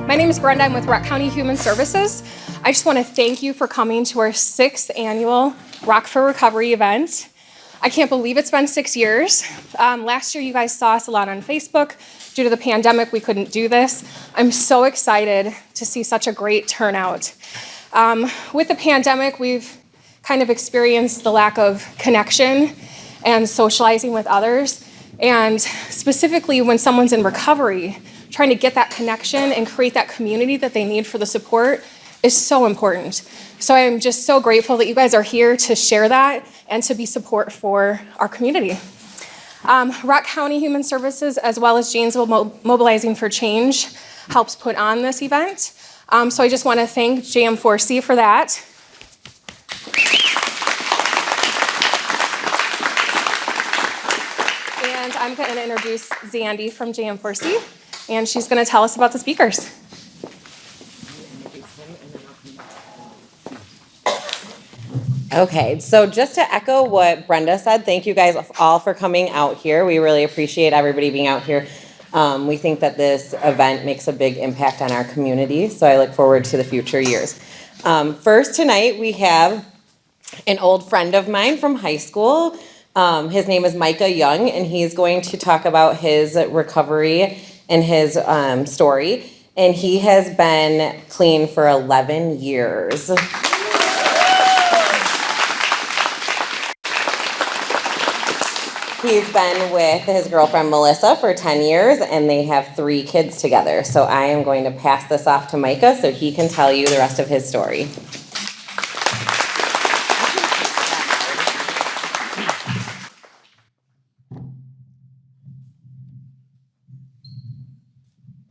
My name is Brenda. I'm with Rock County Human Services. I just want to thank you for coming to our 6th annual Rock for Recovery event. I can't believe it's been 6 years. Last year, you guys saw us a lot on Facebook. Due to the pandemic, we couldn't do this. I'm so excited to see such a great turnout. With the pandemic, we've kind of experienced the lack of connection and socializing with others. And specifically when someone's in recovery, trying to get that connection and create that community that they need for the support is so important. So I'm just so grateful that you guys are here to share that and to be support for our community. Rock County Human Services, as well as Janesville Mobilizing for Change, helps put on this event. So I just want to thank JM4C for that. And I'm going to introduce Xandi from JM4C, and she's going to tell us about the speakers. Okay, so just to echo what Brenda said, thank you guys all for coming out here. We really appreciate everybody being out here. We think that this event makes a big impact on our community, so I look forward to the future years. First tonight, we have an old friend of mine from high school. His name is Micah Young, and he's going to talk about his recovery and his story. And he has been clean for 11 years. He's been with his girlfriend Melissa for 10 years, and they have 3 kids together. So I am going to pass this off to Micah so he can tell you the rest of his story.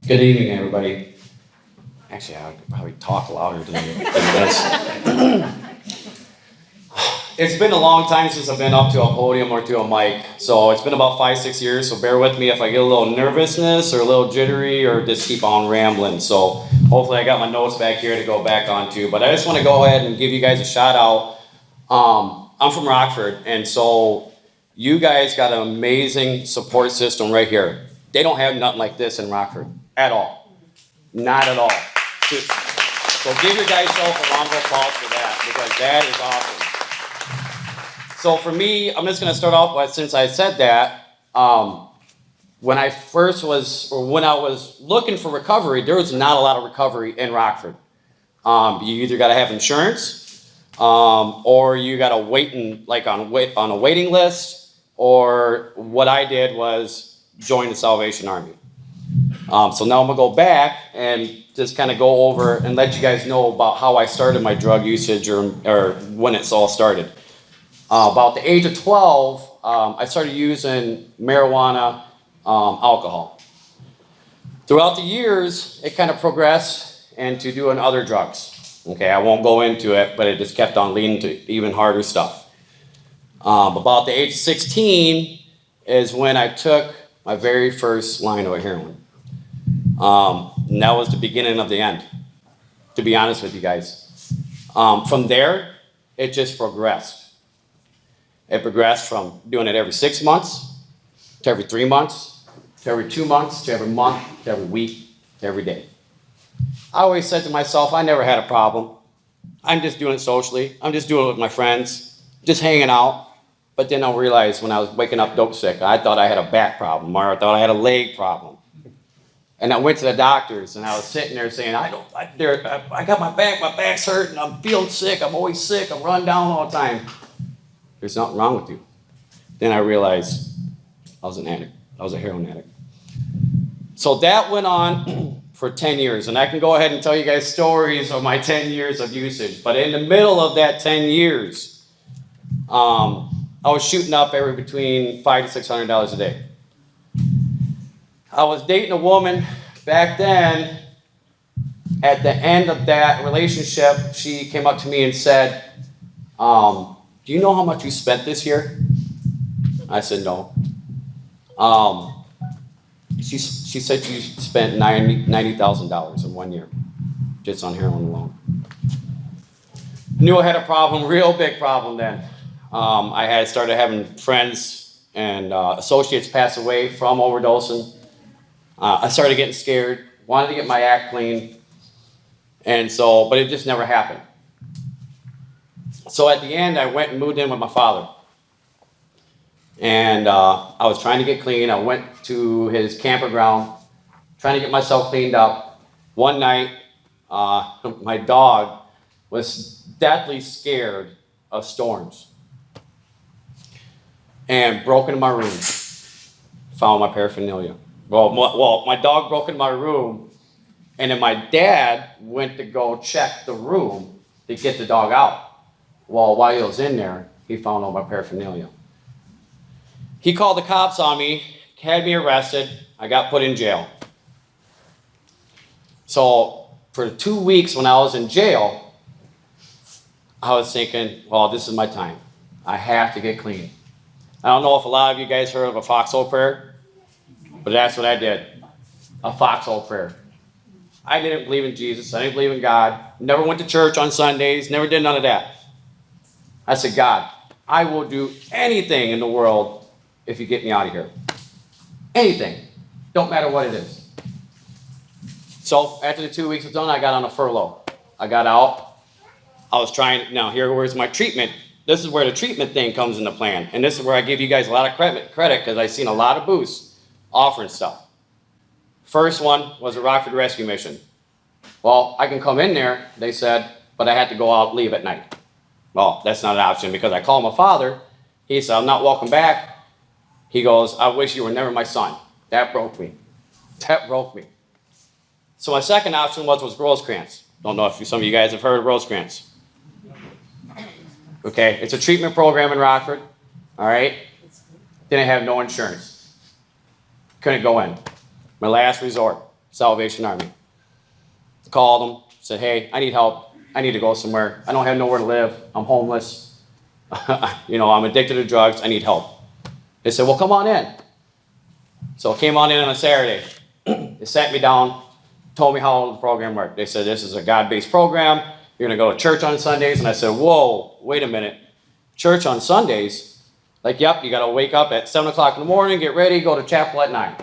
Good evening, everybody. Actually, I could probably talk louder than this. It's been a long time since I've been up to a podium or to a mic. So it's been about 5-6 years, so bear with me if I get a little nervousness or a little jittery or just keep on rambling. So hopefully I got my notes back here to go back onto. But I just want to go ahead and give you guys a shout out. I'm from Rockford, and so you guys got an amazing support system right here. They don't have nothing like this in Rockford at all. Not at all. So give your guys a round of applause for that, because that is awesome. So for me, I'm just going to start off with, since I said that, when I was looking for recovery, there was not a lot of recovery in Rockford. You either got to have insurance, or you got to wait on a waiting list, or what I did was join the Salvation Army. So now I'm gonna go back and just kind of go over and let you guys know about how I started my drug usage or when it's all started. About the age of 12, I started using marijuana, alcohol. Throughout the years, it kind of progressed into doing other drugs. Okay, I won't go into it, but it just kept on leading to even harder stuff. About the age of 16 is when I took my very first line of heroin. And that was the beginning of the end, to be honest with you guys. From there, it just progressed. It progressed from doing it every 6 months, to every 3 months, to every 2 months, to every month, to every week, to every day. I always said to myself, I never had a problem. I'm just doing it socially. I'm just doing it with my friends, just hanging out. But then I realized when I was waking up dope sick, I thought I had a back problem, or I thought I had a leg problem. And I went to the doctors, and I was sitting there saying, I got my back's hurting, I'm feeling sick, I'm always sick, I'm run down all the time. There's nothing wrong with you. Then I realized I was an addict. I was a heroin addict. So that went on for 10 years, and I can go ahead and tell you guys stories of my 10 years of usage. But in the middle of that 10 years, I was shooting up between $500 to $600 a day. I was dating a woman back then. At the end of that relationship, she came up to me and said, do you know how much you spent this year? I said, no. She said she spent $90,000 in 1 year, just on heroin alone. Knew I had a problem, real big problem then. I had started having friends and associates pass away from overdosing. I started getting scared, wanted to get my act clean. And so, but it just never happened. So at the end, I went and moved in with my father. And I was trying to get clean. I went to his campground, trying to get myself cleaned up. One night, my dog was deathly scared of storms and broke into my room, found my paraphernalia. Well, my dog broke into my room, and then my dad went to go check the room to get the dog out. Well, while he was in there, he found all my paraphernalia. He called the cops on me, had me arrested. I got put in jail. So for 2 weeks when I was in jail, I was thinking, well, this is my time. I have to get clean. I don't know if a lot of you guys heard of a foxhole prayer, but that's what I did. A foxhole prayer. I didn't believe in Jesus. I didn't believe in God. Never went to church on Sundays. Never did none of that. I said, God, I will do anything in the world if you get me out of here. Anything. Don't matter what it is. So after the 2 weeks was done, I got on a furlough. I got out. I was trying, now here's my treatment. This is where the treatment thing comes into plan. And this is where I give you guys a lot of credit because I've seen a lot of booths offering stuff. First one was a Rockford Rescue Mission. Well, I can come in there, they said, but I had to go out, leave at night. Well, that's not an option because I called my father. He said, I'm not welcome back. He goes, I wish you were never my son. That broke me. That broke me. So my second option was Rosecrans. Don't know if some of you guys have heard of Rosecrans. Okay, it's a treatment program in Rockford. All right. Didn't have no insurance. Couldn't go in. My last resort, Salvation Army. Called them, said, hey, I need help. I need to go somewhere. I don't have nowhere to live. I'm homeless. I'm addicted to drugs. I need help. They said, well, come on in. So I came on in a Saturday. They sat me down, told me how the program worked. They said, this is a God-based program. You're going to go to church on Sundays. And I said, whoa, wait a minute. Church on Sundays? Like, yep, you got to wake up at 7 o'clock in the morning, get ready, go to chapel at 9.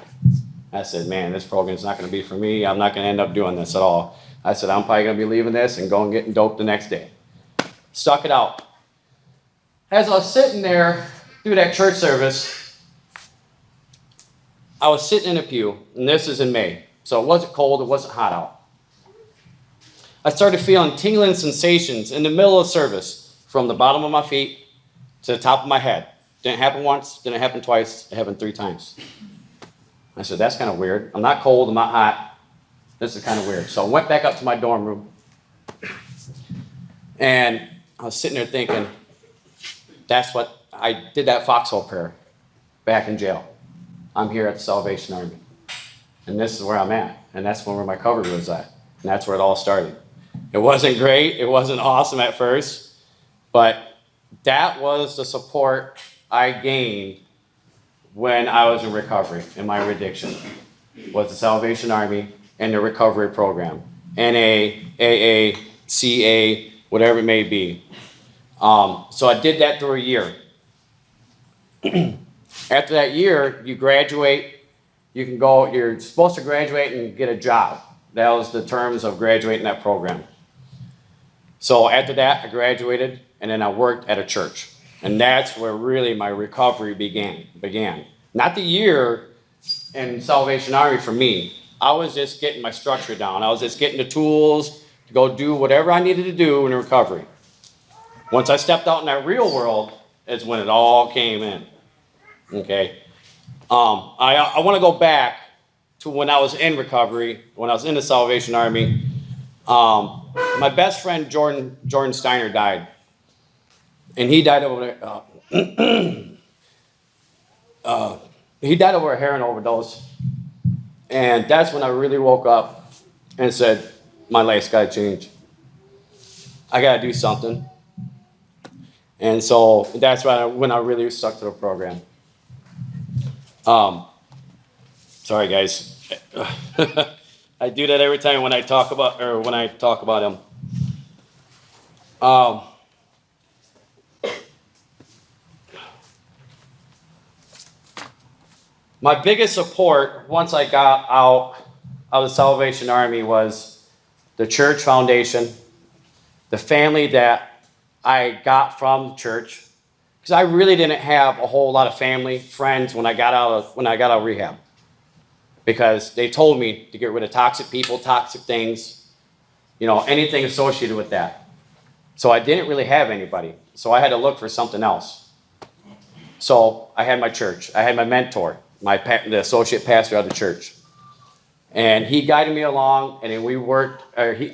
I said, man, this program's not going to be for me. I'm not going to end up doing this at all. I said, I'm probably going to be leaving this and going and getting dope the next day. Stuck it out. As I was sitting there through that church service, I was sitting in a pew, and this is in May. So it wasn't cold, it wasn't hot out. I started feeling tingling sensations in the middle of service from the bottom of my feet to the top of my head. Didn't happen once, didn't happen twice, it happened 3 times. I said, that's kind of weird. I'm not cold, I'm not hot. This is kind of weird. So I went back up to my dorm room, and I was sitting there thinking, that's what I did, that foxhole prayer back in jail. I'm here at the Salvation Army. And this is where I'm at. And that's where my recovery was at. And that's where it all started. It wasn't great. It wasn't awesome at first. But that was the support I gained when I was in recovery, in my addiction. Was the Salvation Army and the recovery program. NA, AA, CA, whatever it may be. So I did that through a year. After that year, you graduate, you're supposed to graduate and get a job. That was the terms of graduating that program. So after that, I graduated, and then I worked at a church. And that's where really my recovery began. Not the year in Salvation Army for me. I was just getting my structure down. I was just getting the tools to go do whatever I needed to do in recovery. Once I stepped out in that real world is when it all came in. Okay. I want to go back to when I was in recovery, when I was in the Salvation Army. My best friend Jordan Steiner died, and he died over a heroin overdose. And that's when I really woke up and said, my life's got to change. I got to do something. And so that's when I really stuck to the program. Sorry guys. I do that every time when I talk about him. My biggest support once I got out of the Salvation Army was the church foundation, the family that I got from church, because I really didn't have a whole lot of family, friends when I got out of rehab, because they told me to get rid of toxic people, toxic things, anything associated with that. So I didn't really have anybody. So I had to look for something else. So I had my church. I had my mentor, the associate pastor of the church. And he guided me along, and then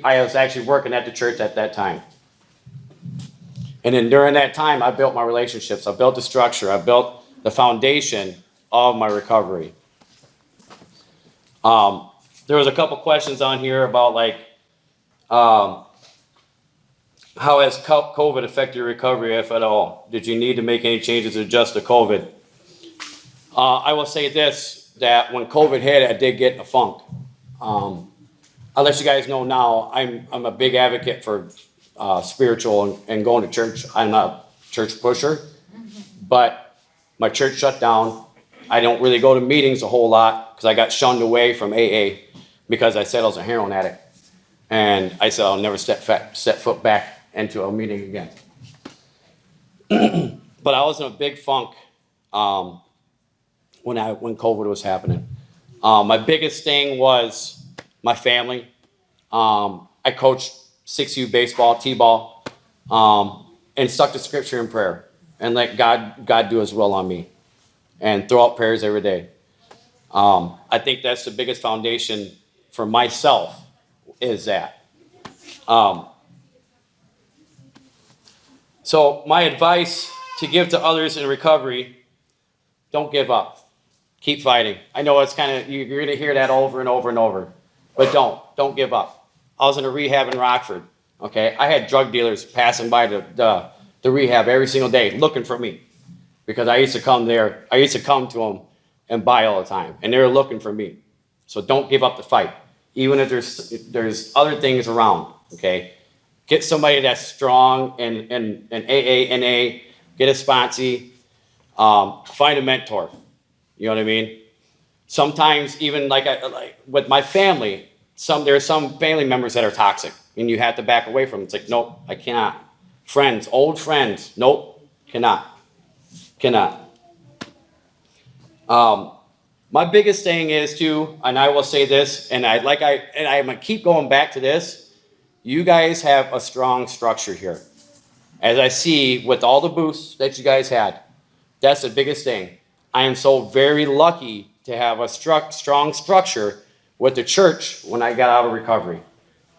I was actually working at the church at that time. And then during that time, I built my relationships. I built the structure. I built the foundation of my recovery. There was a couple questions on here about how has COVID affected your recovery, if at all? Did you need to make any changes to adjust to COVID? I will say this, that when COVID hit, I did get in a funk. I'll let you guys know now, I'm a big advocate for spiritual and going to church. I'm not a church pusher, but my church shut down. I don't really go to meetings a whole lot because I got shunned away from AA because I said I was a heroin addict. And I said I'll never set foot back into a meeting again. But I was in a big funk when COVID was happening. My biggest thing was my family. I coached 6U baseball, T-ball, and stuck to scripture and prayer and let God do his will on me and throw out prayers every day. I think that's the biggest foundation for myself is that. So my advice to give to others in recovery, don't give up. Keep fighting. I know it's you're going to hear that over and over and over, but don't give up. I was in a rehab in Rockford, okay? I had drug dealers passing by the rehab every single day looking for me because I used to come there. I used to come to them and buy all the time, and they were looking for me. So don't give up the fight, even if there's other things around, okay? Get somebody that's strong and AA, NA, get a sponsee, find a mentor. You know what I mean? Sometimes even like with my family, there are some family members that are toxic and you have to back away from them. It's like, nope, I cannot. Friends, old friends, nope, cannot. My biggest thing is too, and I will say this, and I'm gonna keep going back to this. You guys have a strong structure here. As I see with all the booths that you guys had, that's the biggest thing. I am so very lucky to have a strong structure with the church when I got out of recovery.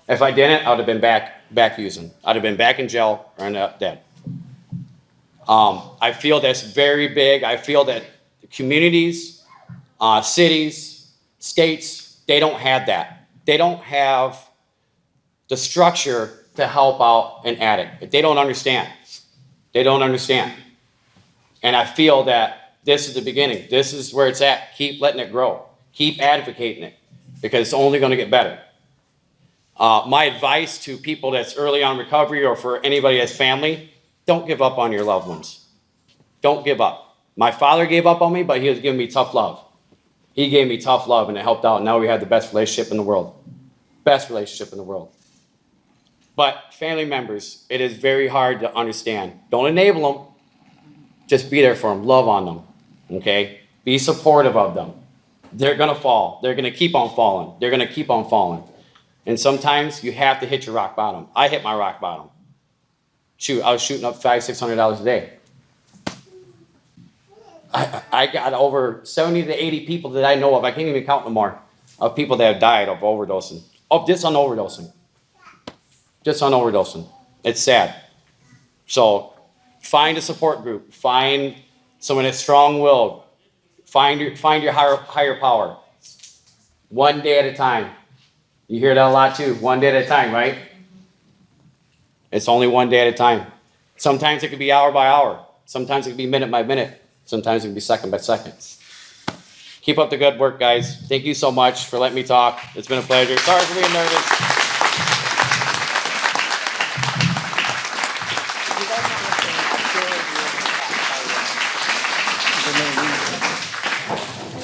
If I didn't, I would have been back using. I'd have been back in jail or ended up dead. I feel that's very big. I feel that the communities, cities, states, they don't have that. They don't have the structure to help out an addict. They don't understand. And I feel that this is the beginning. This is where it's at. Keep letting it grow. Keep advocating it because it's only going to get better. My advice to people that's early on recovery or for anybody that's family, don't give up on your loved ones. Don't give up. My father gave up on me, but he was giving me tough love. He gave me tough love and it helped out. Now we have the best relationship in the world. Best relationship in the world. But family members, it is very hard to understand. Don't enable them. Just be there for them. Love on them. Okay? Be supportive of them. They're going to fall. They're going to keep on falling. And sometimes you have to hit your rock bottom. I hit my rock bottom. Shoot, I was shooting up $500-600 a day. I got over 70 to 80 people that I know of. I can't even count no more of people that have died of overdosing. Just on overdosing. It's sad. So find a support group. Find someone that's strong-willed. Find your higher power. One day at a time. You hear that a lot too. One day at a time, right? It's only one day at a time. Sometimes it could be hour by hour. Sometimes it could be minute by minute. Sometimes it could be second by second. Keep up the good work, guys. Thank you so much for letting me talk. It's been a pleasure. Sorry for being nervous.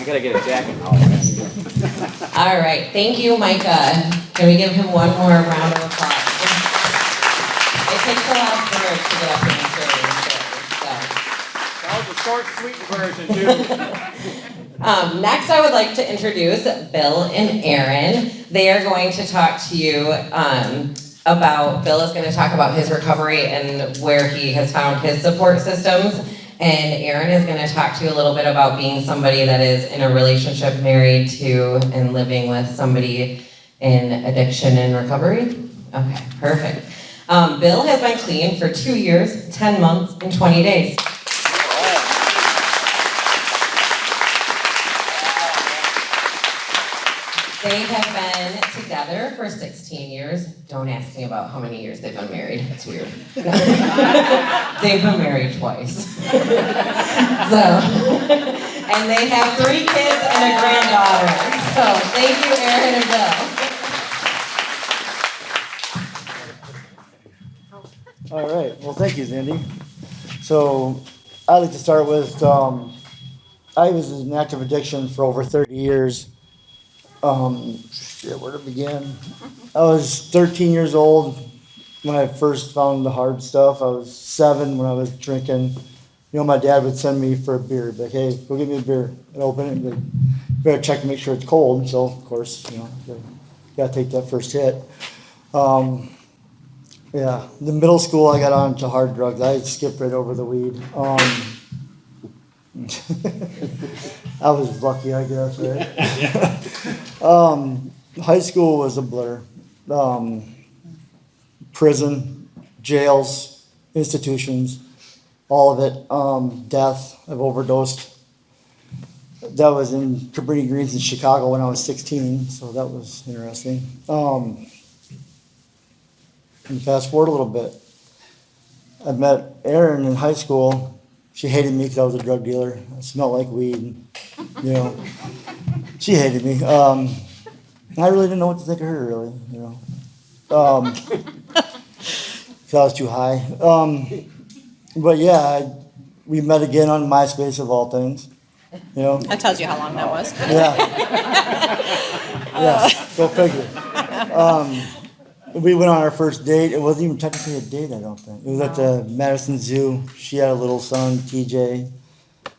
You gotta get a jacket now, man. All right, thank you, Micah. Can we give him one more round of applause? It takes a lot of courage to get up here and share your story, so. That was a short, sweet version, too. Next, I would like to introduce Bill and Erin. They are going to talk to you Bill is going to talk about his recovery and where he has found his support systems. And Erin is going to talk to you a little bit about being somebody that is in a relationship, married to, and living with somebody in addiction and recovery. Okay, perfect. Bill has been clean for 2 years, 10 months, and 20 days. They have been together for 16 years. Don't ask me about how many years they've been married. It's weird. They've been married twice. And they have 3 kids and a granddaughter. So thank you, Erin and Bill. All right. Well, thank you, Xandi. So I'd like to start with, I was in active addiction for over 30 years. Where to begin? I was 13 years old when I first found the hard stuff. I was 7 when I was drinking. You know, my dad would send me for a beer. Like, hey, go get me a beer. I'd open it and like, better check to make sure it's cold. So, of course, you know, you gotta take that first hit. Yeah, the middle school I got on to hard drugs. I skipped right over the weed. I was lucky, I guess, right? High school was a blur. Prison, jails, institutions, all of it. Death. I've overdosed. That was in Cabrini Greens in Chicago when I was 16, so that was interesting. And fast forward a little bit. I met Erin in high school. She hated me because I was a drug dealer. I smelled like weed. You know, she hated me. I really didn't know what to think of her, really. You know, because I was too high. But yeah, we met again on MySpace of all things. You know. That tells you how long that was. Yeah. Yeah. Go figure. We went on our first date. It wasn't even technically a date, I don't think. It was at the Madison Zoo. She had a little son, TJ.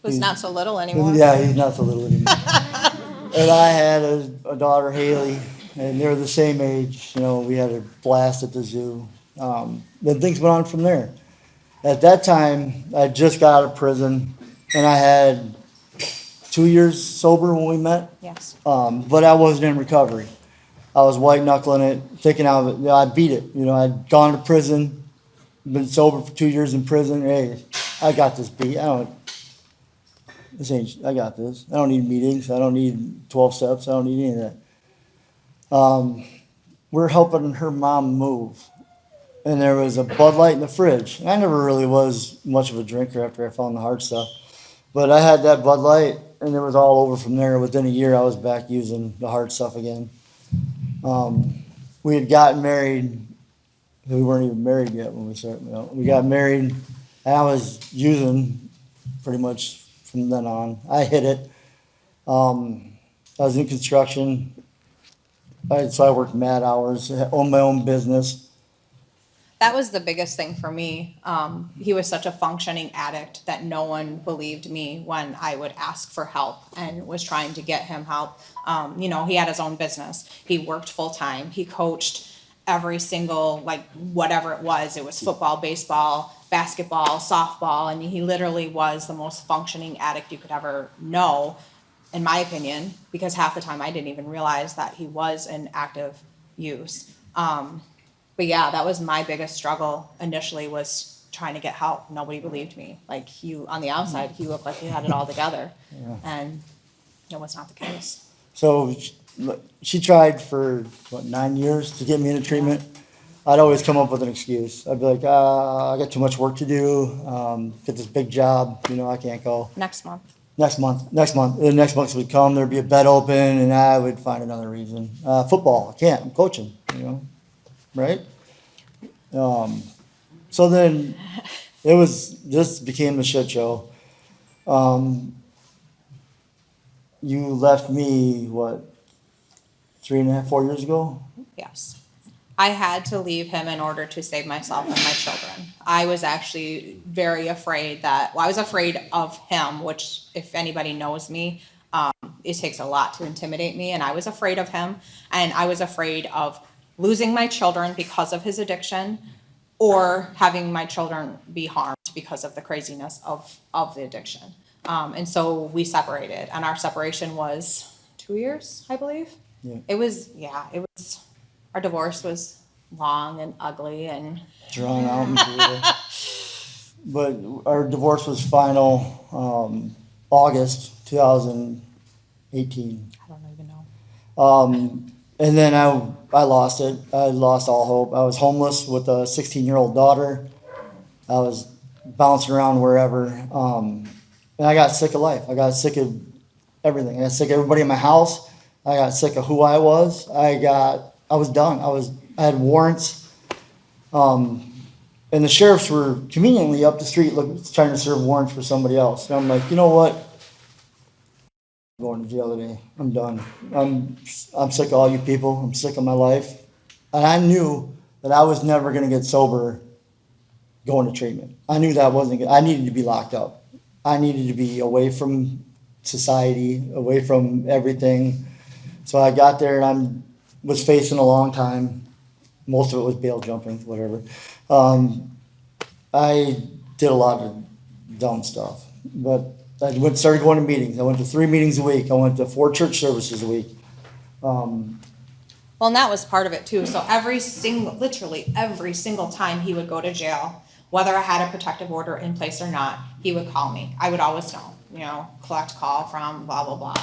Who's not so little anymore. Yeah, he's not so little anymore. And I had a daughter, Haley, and they were the same age. You know, we had a blast at the zoo. Then things went on from there. At that time, I just got out of prison, and I had 2 years sober when we met. Yes. But I wasn't in recovery. I was white knuckling it, thinking I beat it. You know, I'd gone to prison, been sober for 2 years in prison. Hey, I got this beat. I got this. I don't need meetings. I don't need 12 steps. I don't need any of that. We're helping her mom move. And there was a Bud Light in the fridge. I never really was much of a drinker after I found the hard stuff. But I had that Bud Light, and it was all over from there. Within a year, I was back using the hard stuff again. We had gotten married. We weren't even married yet when we started. You know, we got married, and I was using pretty much from then on. I hit it. I was in construction, so I worked mad hours. I owned my own business. That was the biggest thing for me. He was such a functioning addict that no one believed me when I would ask for help and was trying to get him help. You know, he had his own business. He worked full time. He coached every single, like, whatever it was. It was football, baseball, basketball, softball, and he literally was the most functioning addict you could ever know, in my opinion, because half the time I didn't even realize that he was in active use. But yeah, that was my biggest struggle initially, was trying to get help. Nobody believed me. Like, on the outside, he looked like he had it all together. Yeah. And it was not the case. So she tried for, 9 years to get me into treatment. I'd always come up with an excuse. I'd be like, I got too much work to do, get this big job, you know, I can't go. Next month. Next month. The next month would come, there'd be a bed open, and I would find another reason. Football, I can't, I'm coaching, you know, right? So then this became the shit show. you left me, what, 3.5, 4 years ago? Yes. I had to leave him in order to save myself and my children. I was actually very afraid I was afraid of him, which if anybody knows me, it takes a lot to intimidate me. And I was afraid of him. And I was afraid of losing my children because of his addiction or having my children be harmed because of the craziness of the addiction. And so we separated, and our separation was 2 years, I believe. Yeah. It was, our divorce was long and ugly and Drawn out and brutal. But our divorce was final, August 2018. I don't even know. And then I lost it. I lost all hope. I was homeless with a 16-year-old daughter. I was bouncing around wherever. And I got sick of life. I got sick of everything. I got sick of everybody in my house. I got sick of who I was. I was done. I had warrants. And the sheriffs were conveniently up the street trying to serve warrants for somebody else. And I'm like, you know what? I'm going to jail today. I'm done. I'm sick of all you people. I'm sick of my life. And I knew that I was never going to get sober going to treatment. I knew that wasn't good. I needed to be locked up. I needed to be away from society, away from everything. So I got there and I was facing a long time. Most of it was bail jumping, whatever. I did a lot of dumb stuff, but I started going to meetings. I went to 3 meetings a week. I went to 4 church services a week. Well, and that was part of it too. So literally every single time he would go to jail, whether I had a protective order in place or not, he would call me. I would always know, collect call from blah, blah, blah.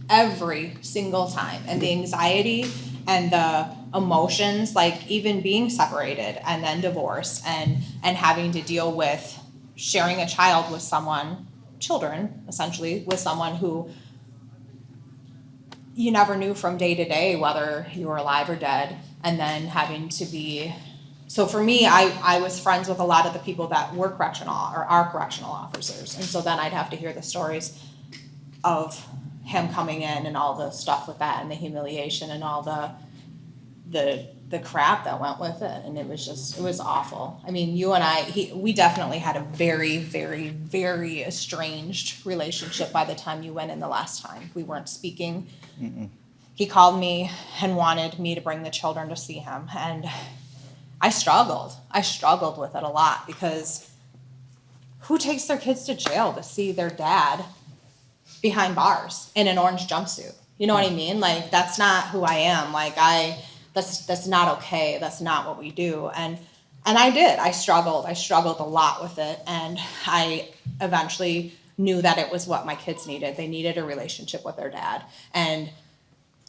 Every single time. And the anxiety and the emotions, like even being separated and then divorced and having to deal with sharing a child with children, essentially, with someone who you never knew from day to day whether you were alive or dead, and then having to be. So for me, I was friends with a lot of the people that were are correctional officers, and so then I'd have to hear the stories of him coming in and all the stuff with that and the humiliation and all the crap that went with it, and it was awful. I mean, you and we definitely had a very, very, very estranged relationship by the time you went in the last time. We weren't speaking. Mm-mm. He called me and wanted me to bring the children to see him, and I struggled with it a lot, because who takes their kids to jail to see their dad behind bars in an orange jumpsuit? You know what I mean? Like, that's not who I am. Like, that's not okay. That's not what we do. And I did. I struggled a lot with it. And I eventually knew that it was what my kids needed. They needed a relationship with their dad. And,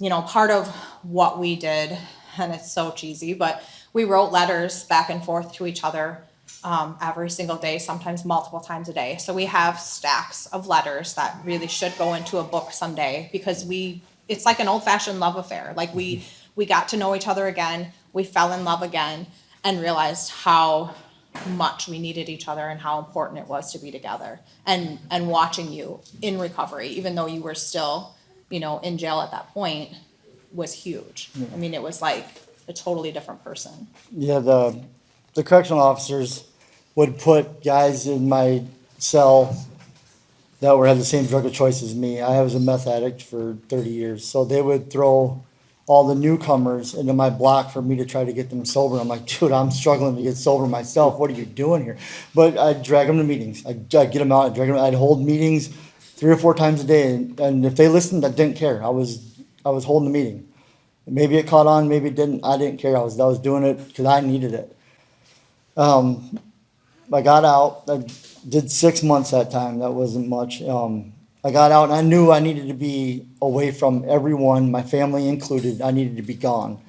part of what we did, and it's so cheesy, but we wrote letters back and forth to each other every single day, sometimes multiple times a day. So we have stacks of letters that really should go into a book someday, because it's like an old-fashioned love affair. Like we got to know each other again, we fell in love again, and realized how much we needed each other and how important it was to be together. And watching you in recovery, even though you were still, in jail at that point, was huge. Yeah. I mean, it was like a totally different person. Yeah, the correctional officers would put guys in my cell that had the same drug of choice as me. I was a meth addict for 30 years. So they would throw all the newcomers into my block for me to try to get them sober. I'm like, dude, I'm struggling to get sober myself. What are you doing here? But I'd drag them to meetings. I'd get them out. I'd hold meetings 3 or 4 times a day. And if they listened, I didn't care. I was holding the meeting. Maybe it caught on, maybe it didn't. I didn't care. I was doing it because I needed it. I got out. I did 6 months that time. That wasn't much. I got out and I knew I needed to be away from everyone, my family included. I needed to be gone.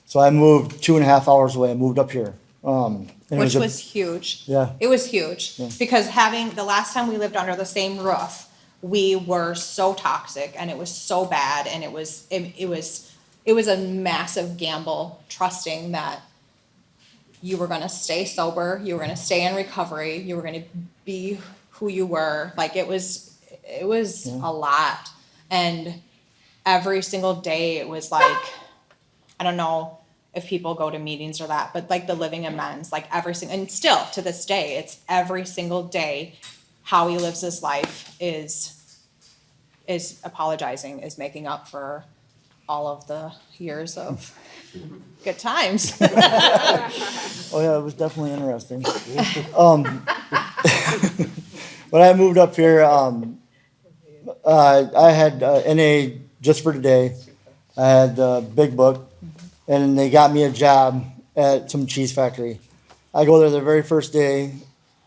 So I moved 2.5 hours away. I moved up here. Which was huge. Yeah. It was huge. Yeah. Because the last time we lived under the same roof, we were so toxic and it was so bad, and it was a massive gamble, trusting that you were going to stay sober, you were going to stay in recovery, you were going to be who you were. Like, it was a lot. And every single day it was like, I don't know if people go to meetings or that, but like the living amends, like every single, and still to this day, it's every single day how he lives his life is apologizing, is making up for all of the years of good times. Oh yeah, it was definitely interesting. When I moved up here, I had NA just for today. I had Big Book, and they got me a job at some cheese factory. I go there the very first day.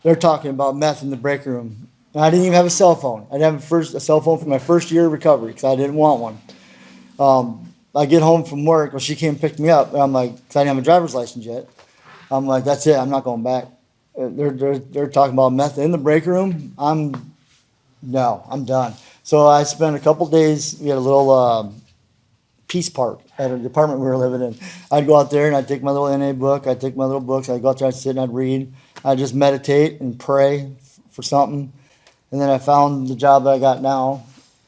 They're talking about meth in the break room. And I didn't even have a cell phone. I didn't have a cell phone for my first year of recovery because I didn't want one. I get home from work. Well, she came and picked me up. And I'm like, because I didn't have a driver's license yet. I'm like, that's it. I'm not going back. They're talking about meth in the break room. I'm done. So I spent a couple days. We had a little Peace Park at a department we were living in. I'd go out there and I'd take my little NA book. I'd take my little books. I'd go out there, I'd sit and I'd read. I'd just meditate and pray for something. And then I found the job that I got now.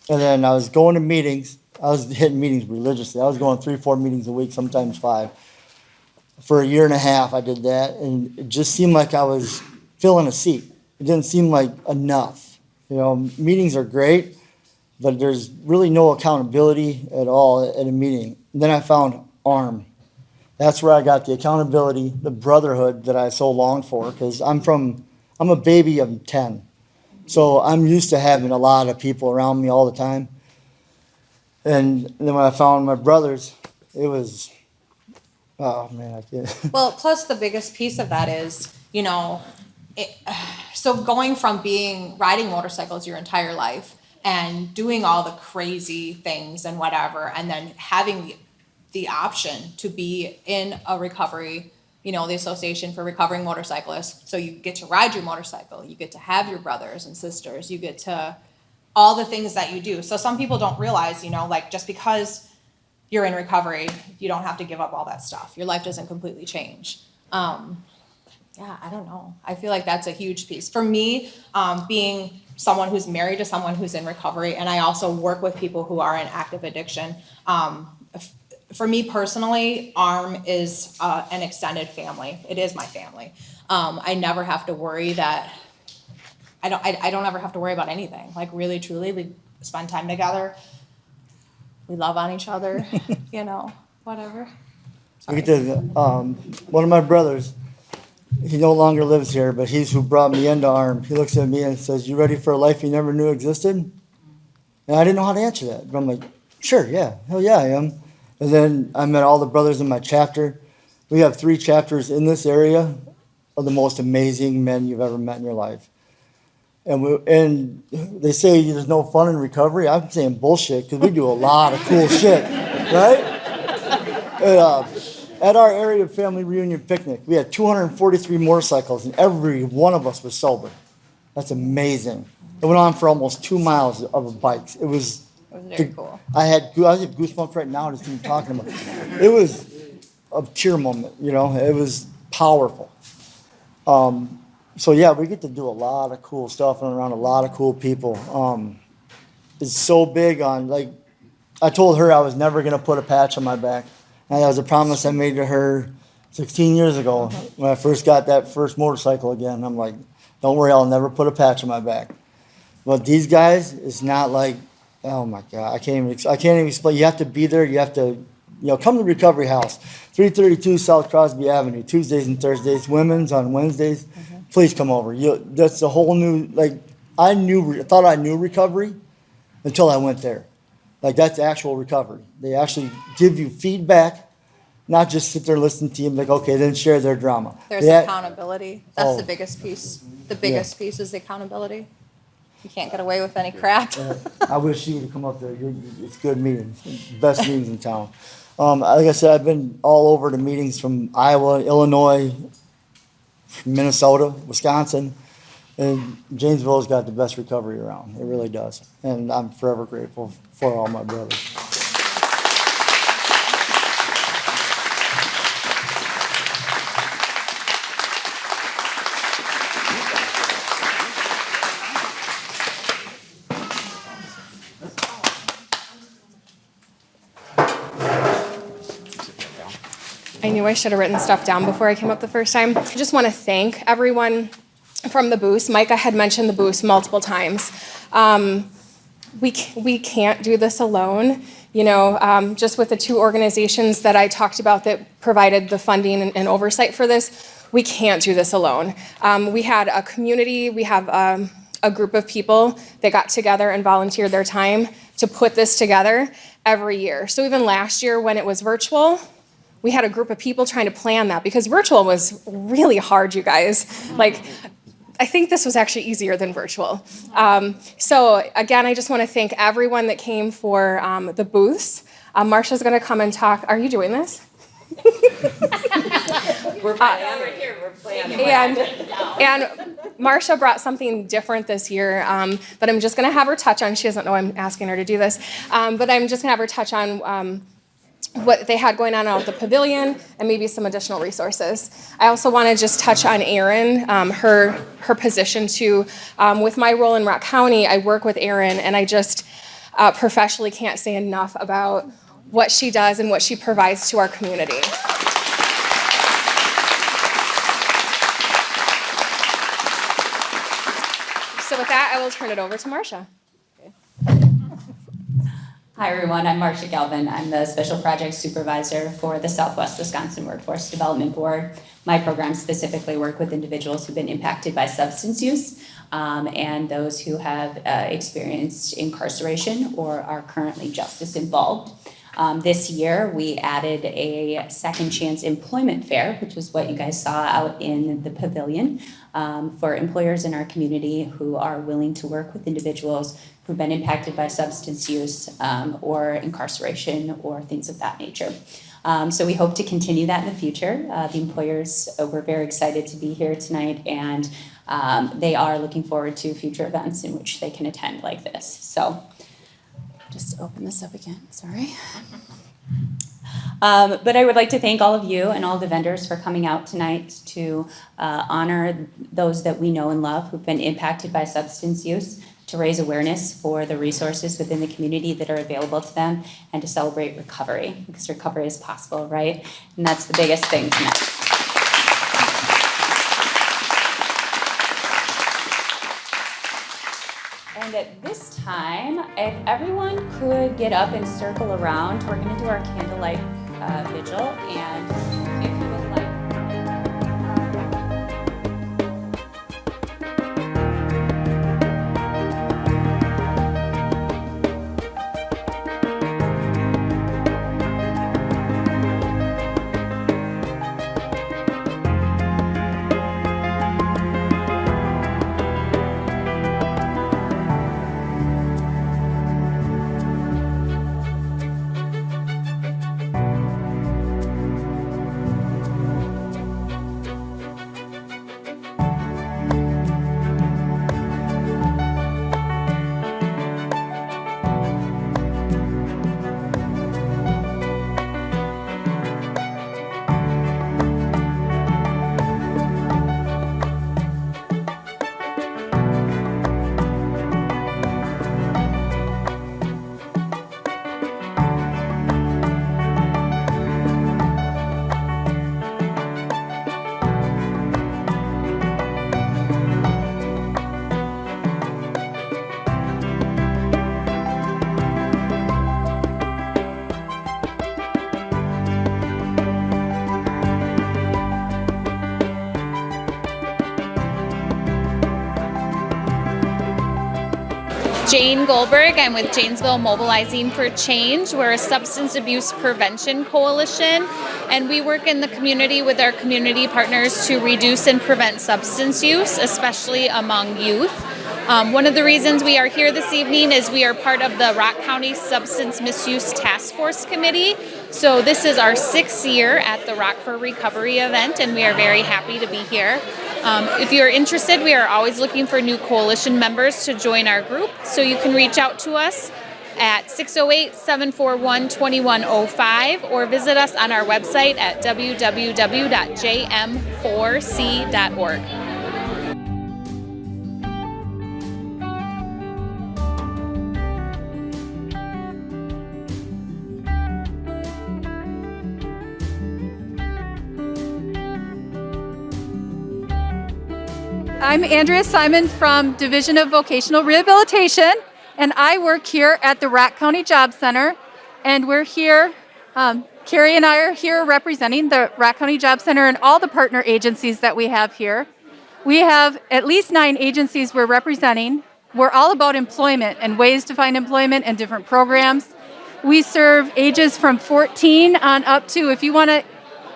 And then I was going to meetings. I was hitting meetings religiously. I was going 3-4 meetings a week, sometimes 5. For a year and a half, I did that. And it just seemed like I was filling a seat. It didn't seem like enough. You know, meetings are great, but there's really no accountability at all at a meeting. And then I found ARM. That's where I got the accountability, the brotherhood that I so longed for, because I'm a baby of 10. So I'm used to having a lot of people around me all the time. And then when I found my brothers, it was, oh man, I can't. Well, plus the biggest piece of that is, you know, so going from riding motorcycles your entire life and doing all the crazy things and whatever, and then having the option to be in a recovery, you know, the Association for Recovering Motorcyclists. So you get to ride your motorcycle, you get to have your brothers and sisters, you get to all the things that you do. So some people don't realize, you know, like just because you're in recovery, you don't have to give up all that stuff. Your life doesn't completely change. Yeah, I don't know. I feel like that's a huge piece. For me, being someone who's married to someone who's in recovery, and I also work with people who are in active addiction, for me personally, ARM is an extended family. It is my family. I never have to worry that, I don't ever have to worry about anything. Like really, truly, we spend time together. We love on each other, you know, whatever. We get to, one of my brothers, he no longer lives here, but he's who brought me into ARM. He looks at me and says, "You ready for a life you never knew existed?" And I didn't know how to answer that. But I'm like, sure, yeah, hell yeah, I am. And then I met all the brothers in my chapter. We have 3 chapters in this area of the most amazing men you've ever met in your life. And they say there's no fun in recovery. I'm saying bullshit because we do a lot of cool shit, right? At our area family reunion picnic, we had 243 motorcycles, and every one of us was sober. That's amazing. It went on for almost 2 miles of bikes. It was very cool. I have goosebumps right now just even talking about it. It was a tear moment, you know. It was powerful. So yeah, we get to do a lot of cool stuff and around a lot of cool people. It's so big on, like, I told her I was never gonna put a patch on my back. And that was a promise I made to her 16 years ago when I first got that first motorcycle again. I'm like, don't worry, I'll never put a patch on my back. But these guys, it's not like, oh my God, I can't even explain. You have to be there. You have to, you know, come to Recovery House, 332 South Crosby Avenue, Tuesdays and Thursdays, women's on Wednesdays. Please come over. That's a whole new, like, I thought I knew recovery until I went there. Like, that's actual recovery. They actually give you feedback, not just sit there listening to you and be like, okay, then share their drama. There's accountability. That's the biggest piece. The biggest piece is the accountability. You can't get away with any crap. I wish you would come up there. It's good meetings, best meetings in town. Like I said, I've been all over the meetings from Iowa, Illinois, Minnesota, Wisconsin, and Janesville's got the best recovery around. It really does. And I'm forever grateful for all my brothers. I knew I should have written stuff down before I came up the first time. I just want to thank everyone from the booths. Micah had mentioned the booths multiple times. We can't do this alone. Just with the two organizations that I talked about that provided the funding and oversight for this, we can't do this alone. We had a community, we have a group of people that got together and volunteered their time to put this together every year. So even last year when it was virtual, we had a group of people trying to plan that because virtual was really hard, you guys. I think this was actually easier than virtual. So again, I just want to thank everyone that came for the booths. Marcia's going to come and talk. Are you doing this? We're planning. And Marcia brought something different this year that I'm just going to have her touch on. She doesn't know I'm asking her to do this, but I'm just going to have her touch on what they had going on out at the pavilion and maybe some additional resources. I also want to just touch on Erin, her position too. With my role in Rock County, I work with Erin, and I just professionally can't say enough about what she does and what she provides to our community. So with that, I will turn it over to Marcia. Hi everyone, I'm Marcia Galvin. I'm the Special Projects Supervisor for the Southwest Wisconsin Workforce Development Board. My programs specifically work with individuals who've been impacted by substance use and those who have experienced incarceration or are currently justice involved. This year, we added a second chance employment fair, which is what you guys saw out in the pavilion, for employers in our community who are willing to work with individuals who've been impacted by substance use or incarceration or things of that nature. So we hope to continue that in the future. The employers were very excited to be here tonight, and they are looking forward to future events in which they can attend like this. So just open this up again, sorry. But I would like to thank all of you and all the vendors for coming out tonight to honor those that we know and love who've been impacted by substance use, to raise awareness for the resources within the community that are available to them, and to celebrate recovery, because recovery is possible, right? And that's the biggest thing tonight. And at this time, if everyone could get up and circle around, we're going to do our candlelight vigil, and if you would like. Jane Golberg. I'm with Janesville Mobilizing for Change. We're a substance abuse prevention coalition, and we work in the community with our community partners to reduce and prevent substance use, especially among youth. One of the reasons we are here this evening is we are part of the Rock County Substance Misuse Task Force Committee. So this is our 6th year at the Rock for Recovery event, and we are very happy to be here. If you're interested, we are always looking for new coalition members to join our group, so you can reach out to us at 608-741-2105 or visit us on our website at www.jm4c.org. I'm Andrea Simon from Division of Vocational Rehabilitation, and I work here at the Rock County Job Center. And we're here, Carrie and I are here representing the Rock County Job Center and all the partner agencies that we have here. We have at least 9 agencies we're representing. We're all about employment and ways to find employment and different programs. We serve ages from 14 on up to, if you want to,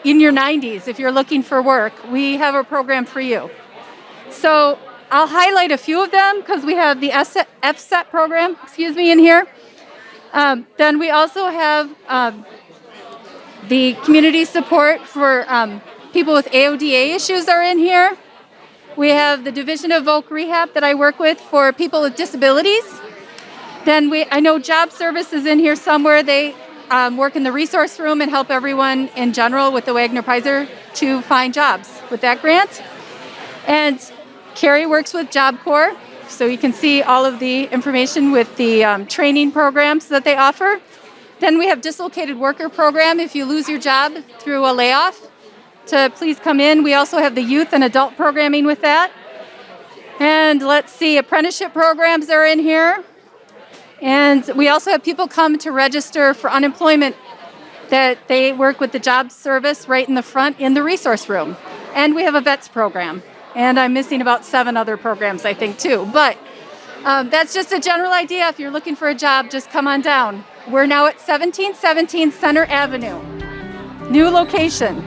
in your 90s, if you're looking for work, we have a program for you. So I'll highlight a few of them because we have the FSET program, in here. Then we also have the community support for people with AODA issues are in here. We have the Division of Voc Rehab that I work with for people with disabilities. Then I know Job Services in here somewhere. They work in the resource room and help everyone in general with the Wagner-Pizer to find jobs with that grant. And Carrie works with Job Corps, so you can see all of the information with the training programs that they offer. Then we have Dislocated Worker Program if you lose your job through a layoff, to please come in. We also have the youth and adult programming with that. And let's see, apprenticeship programs are in here. And we also have people come to register for unemployment that they work with the job service right in the front in the resource room. And we have a VETS program. And I'm missing about 7 other programs, I think, too. But that's just a general idea. If you're looking for a job, just come on down. We're now at 1717 Center Avenue. New location.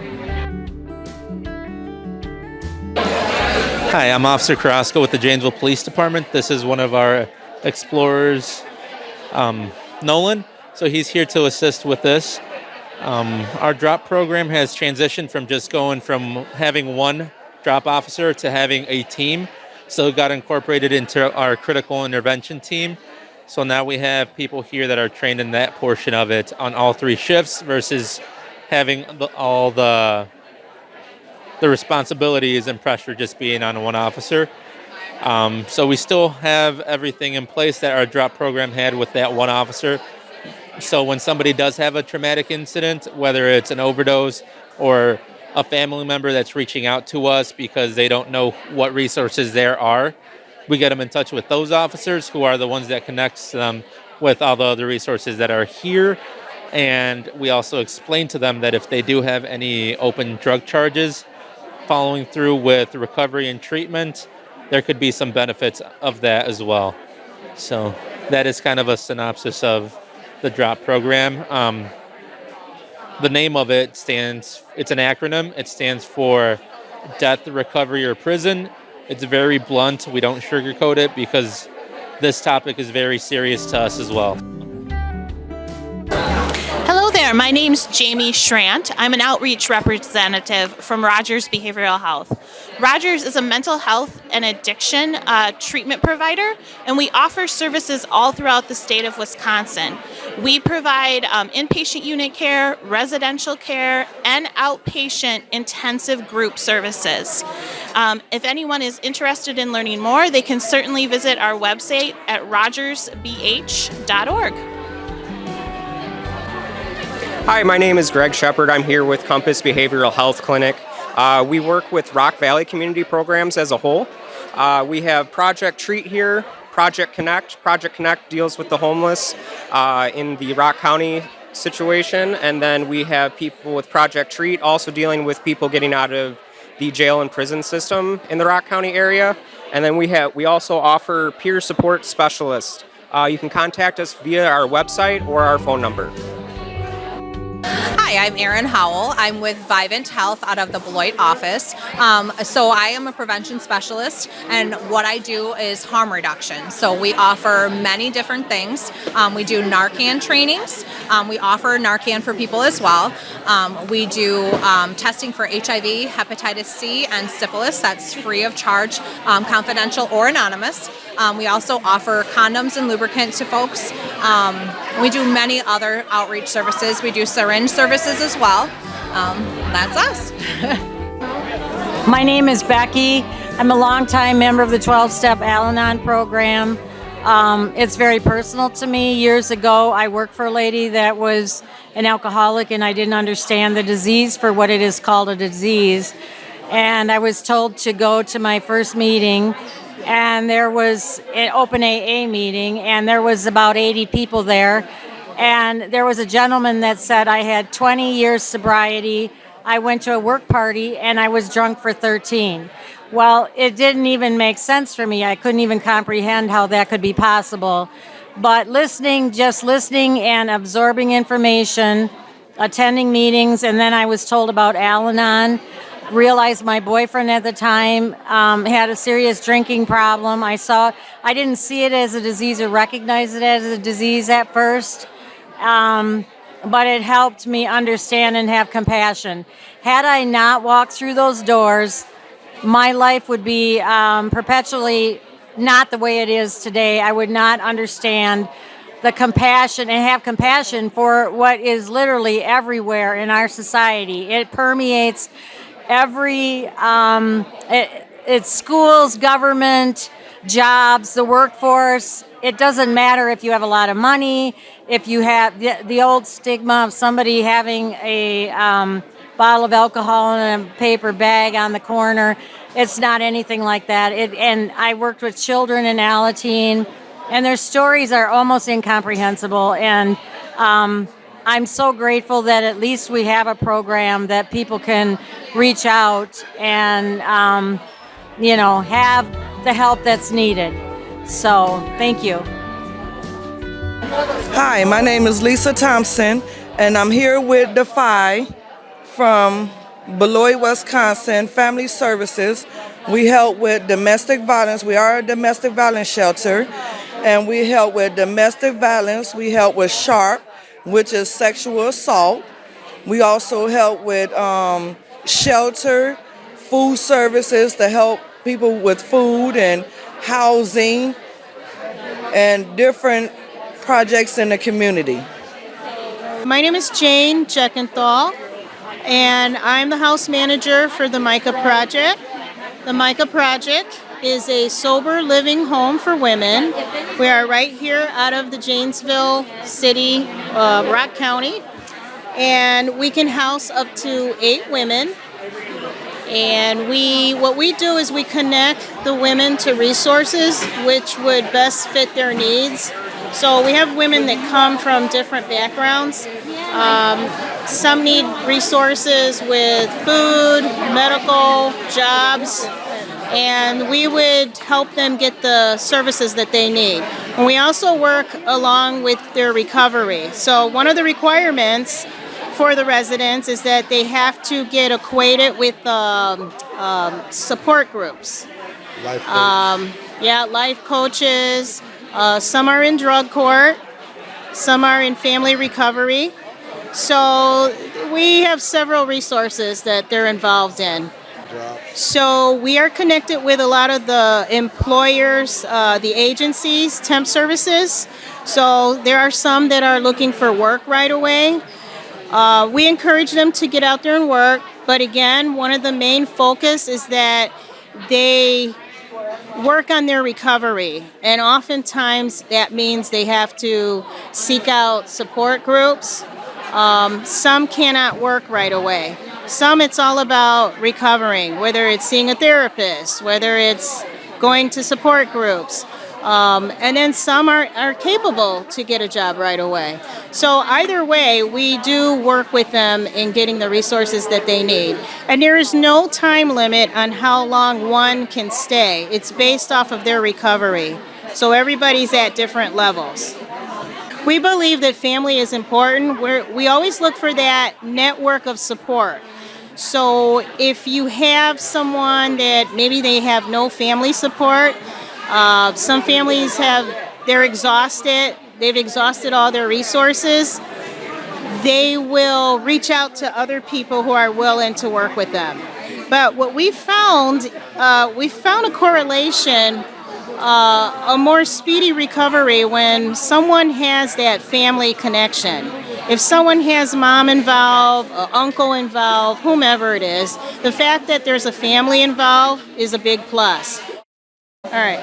Hi, I'm Officer Carrasco with the Janesville Police Department. This is one of our explorers, Nolan. So he's here to assist with this. Our drop program has transitioned from just going from having one drop officer to having a team. So it got incorporated into our critical intervention team. So now we have people here that are trained in that portion of it on all 3 shifts versus having all the responsibilities and pressure just being on one officer. So we still have everything in place that our drop program had with that one officer. So when somebody does have a traumatic incident, whether it's an overdose or a family member that's reaching out to us because they don't know what resources there are, we get them in touch with those officers who are the ones that connects them with all the other resources that are here. And we also explain to them that if they do have any open drug charges, following through with recovery and treatment, there could be some benefits of that as well. So that is kind of a synopsis of the DROP program. The name of it it's an acronym. It stands for Death, Recovery, or Prison. It's very blunt. We don't sugarcoat it because this topic is very serious to us as well. Hello there, my name's Jamie Schrandt. I'm an outreach representative from Rogers Behavioral Health. Rogers is a mental health and addiction treatment provider, and we offer services all throughout the state of Wisconsin. We provide inpatient unit care, residential care, and outpatient intensive group services. If anyone is interested in learning more, they can certainly visit our website at rogersbh.org. Hi, my name is Greg Shepard. I'm here with Compass Behavioral Health Clinic. We work with Rock Valley Community Programs as a whole. We have Project Treat here, Project Connect. Project Connect deals with the homeless in the Rock County situation. And then we have people with Project Treat also dealing with people getting out of the jail and prison system in the Rock County area. And then we also offer peer support specialists. You can contact us via our website or our phone number. Hi, I'm Erin Howell. I'm with Vivent Health out of the Beloit office. So I am a prevention specialist, and what I do is harm reduction. So we offer many different things. We do Narcan trainings. We offer Narcan for people as well. We do testing for HIV, hepatitis C, and syphilis. That's free of charge, confidential or anonymous. We also offer condoms and lubricant to folks. We do many other outreach services. We do syringe services as well. That's us. My name is Becky. I'm a longtime member of the 12-Step Al-Anon program. It's very personal to me. Years ago, I worked for a lady that was an alcoholic, and I didn't understand the disease for what it is called a disease. and I was told to go to my first meeting, and there was an open AA meeting, and there was about 80 people there, and there was a gentleman that said I had 20 years sobriety. I went to a work party, and I was drunk for 13. Well, it didn't even make sense for me. I couldn't even comprehend how that could be possible. But just listening and absorbing information, attending meetings, and then I was told about Al-Anon, realized my boyfriend at the time had a serious drinking problem. I didn't see it as a disease or recognize it as a disease at first, but it helped me understand and have compassion. Had I not walked through those doors, my life would be perpetually not the way it is today. I would not understand the compassion and have compassion for what is literally everywhere in our society. It permeates it's schools, government, jobs, the workforce. It doesn't matter if you have a lot of money, if you have the old stigma of somebody having a bottle of alcohol in a paper bag on the corner. It's not anything like that. And I worked with children in Alateen, and their stories are almost incomprehensible. And I'm so grateful that at least we have a program that people can reach out and, have the help that's needed. So, thank you. Hi, my name is Lisa Thompson, and I'm here with DEFY from Beloit, Wisconsin, Family Services. We help with domestic violence. We are a domestic violence shelter, and we help with domestic violence. We help with SHARP, which is sexual assault. We also help with shelter, food services to help people with food and housing and different projects in the community. My name is Jane Jechenthal, and I'm the house manager for the Micah Project. The Micah Project is a sober living home for women. We are right here out of the Janesville city, Rock County, and we can house up to 8 women. And what we do is we connect the women to resources which would best fit their needs. So we have women that come from different backgrounds. Some need resources with food, medical, jobs, and we would help them get the services that they need. And we also work along with their recovery. So one of the requirements for the residents is that they have to get acquainted with support groups. Life coach. Life coaches. Some are in drug court. Some are in family recovery. So we have several resources that they're involved in. So we are connected with a lot of the employers, the agencies, temp services. So there are some that are looking for work right away. We encourage them to get out there and work. But again, one of the main focus is that they work on their recovery. And oftentimes that means they have to seek out support groups. Some cannot work right away. Some it's all about recovering, whether it's seeing a therapist, whether it's going to support groups. And then some are capable to get a job right away. So either way, we do work with them in getting the resources that they need. And there is no time limit on how long one can stay. It's based off of their recovery. So everybody's at different levels. We believe that family is important. We always look for that network of support. So if you have someone that maybe they have no family support, some families they're exhausted, they've exhausted all their resources, they will reach out to other people who are willing to work with them. But what we found a correlation, a more speedy recovery when someone has that family connection. If someone has mom involved, uncle involved, whomever it is, the fact that there's a family involved is a big plus. All right.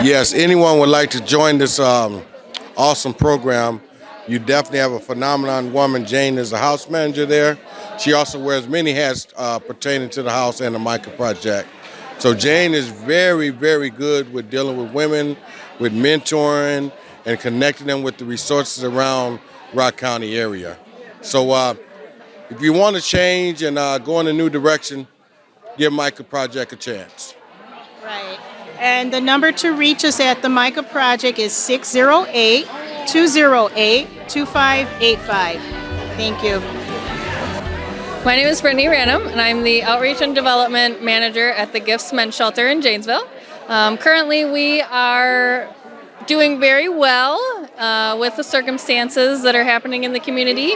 Yes, anyone would like to join this awesome program, you definitely have a phenomenon woman. Jane is the house manager there. She also wears many hats pertaining to the house and the Micah Project. So Jane is very, very good with dealing with women, with mentoring, and connecting them with the resources around Rock County area. So if you want to change and go in a new direction, give Micah Project a chance. Right. And the number to reach us at the Micah Project is 608-208-2585. Thank you. My name is Brenda Random, and I'm the Outreach and Development Manager at the Gifts Men's Shelter in Janesville. Currently, we are doing very well with the circumstances that are happening in the community.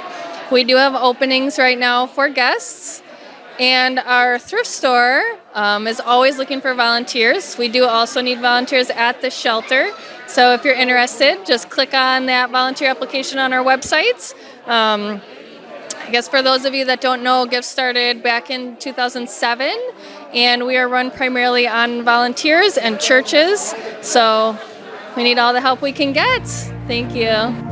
We do have openings right now for guests, and our thrift store is always looking for volunteers. We do also need volunteers at the shelter, so if you're interested, just click on that volunteer application on our website. I guess for those of you that don't know, GIFT started back in 2007, and we are run primarily on volunteers and churches, so we need all the help we can get. Thank you.